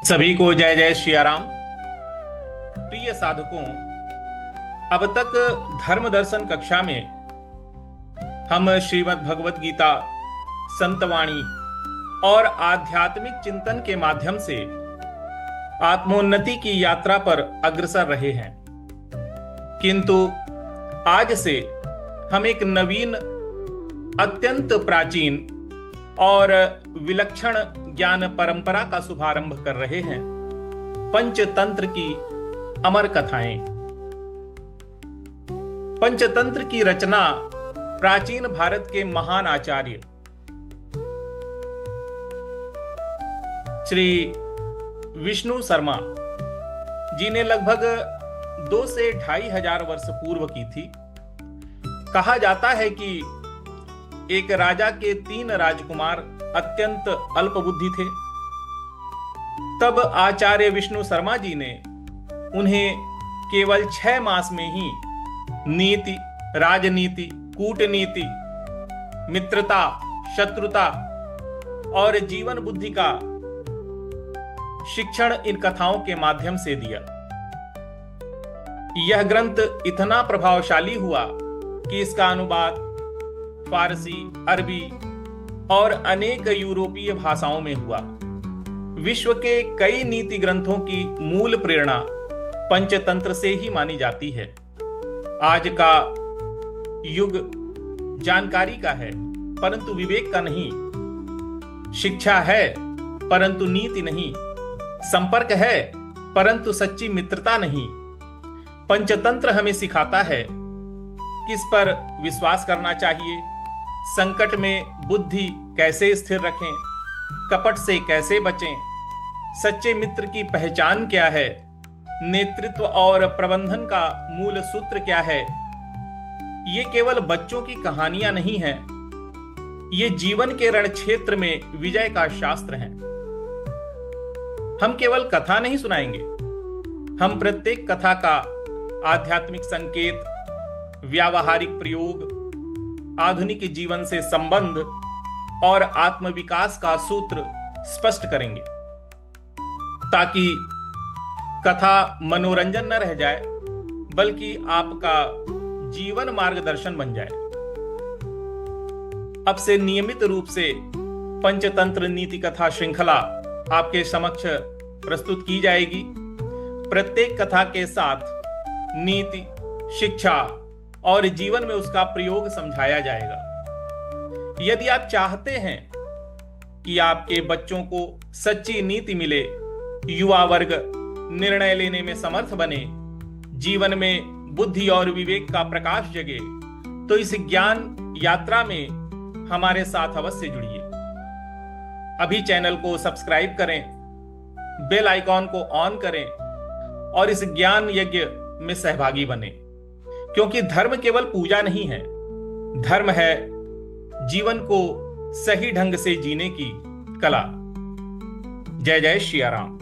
सभी को जय जय श्री राम। प्रिय साधकों, अब तक धर्म दर्शन कक्षा में हम श्रीमद् भगवत गीता, संतवाणी और आध्यात्मिक चिंतन के माध्यम से आत्मोन्नति की यात्रा पर अग्रसर रहे हैं। किंतु आज से हम एक नवीन, अत्यंत प्राचीन और विलक्षण ज्ञान परंपरा का शुभारंभ कर रहे हैं। पंचतंत्र की अमर कथाएं। पंचतंत्र की रचना प्राचीन भारत के महान आचार्य श्री विष्णु शर्मा जी ने लगभग 2 से 2,500 वर्ष पूर्व की थी। कहा जाता है कि एक राजा के 3 राजकुमार अत्यंत अल्पबुद्धि थे। तब आचार्य विष्णु शर्मा जी ने उन्हें केवल 6 मास में ही नीति, राजनीति, कूटनीति, मित्रता, शत्रुता और जीवन बुद्धि का शिक्षण इन कथाओं के माध्यम से दिया। यह ग्रंथ इतना प्रभावशाली हुआ कि इसका अनुवाद फारसी, अरबी और अनेक यूरोपीय भाषाओं में हुआ। विश्व के कई नीति ग्रंथों की मूल प्रेरणा पंचतंत्र से ही मानी जाती है। आज का युग जानकारी का है परंतु विवेक का नहीं, शिक्षा है परंतु नीति नहीं, संपर्क है परंतु सच्ची मित्रता नहीं। पंचतंत्र हमें सिखाता है किस पर विश्वास करना चाहिए, संकट में बुद्धि कैसे स्थिर रखें, कपट से कैसे बचें, सच्चे मित्र की पहचान क्या है, नेतृत्व और प्रबंधन का मूल सूत्र क्या है। ये केवल बच्चों की कहानियां नहीं हैं, ये जीवन के रण क्षेत्र में विजय का शास्त्र है। हम केवल कथा नहीं सुनाएंगे, हम प्रत्येक कथा का आध्यात्मिक संकेत, व्यावहारिक प्रयोग, आधुनिक जीवन से संबंध और आत्मविकास का सूत्र स्पष्ट करेंगे, ताकि कथा मनोरंजन न रह जाए बल्कि आपका जीवन मार्गदर्शन बन जाए। अब से नियमित रूप से पंचतंत्र नीति कथा श्रृंखला आपके समक्ष प्रस्तुत की जाएगी। प्रत्येक कथा के साथ नीति, शिक्षा और जीवन में उसका प्रयोग समझाया जाएगा। यदि आप चाहते हैं कि आपके बच्चों को सच्ची नीति मिले, युवा वर्ग निर्णय लेने में समर्थ बने, जीवन में बुद्धि और विवेक का प्रकाश जगे, तो इस ज्ञान यात्रा में हमारे साथ अवश्य जुड़िए। अभी चैनल को सब्सक्राइब करें, बेल आइकॉन को ऑन करें और इस ज्ञान यज्ञ में सहभागी बने, क्योंकि धर्म केवल पूजा नहीं है, धर्म है जीवन को सही ढंग से जीने की कला। जय जय श्री राम।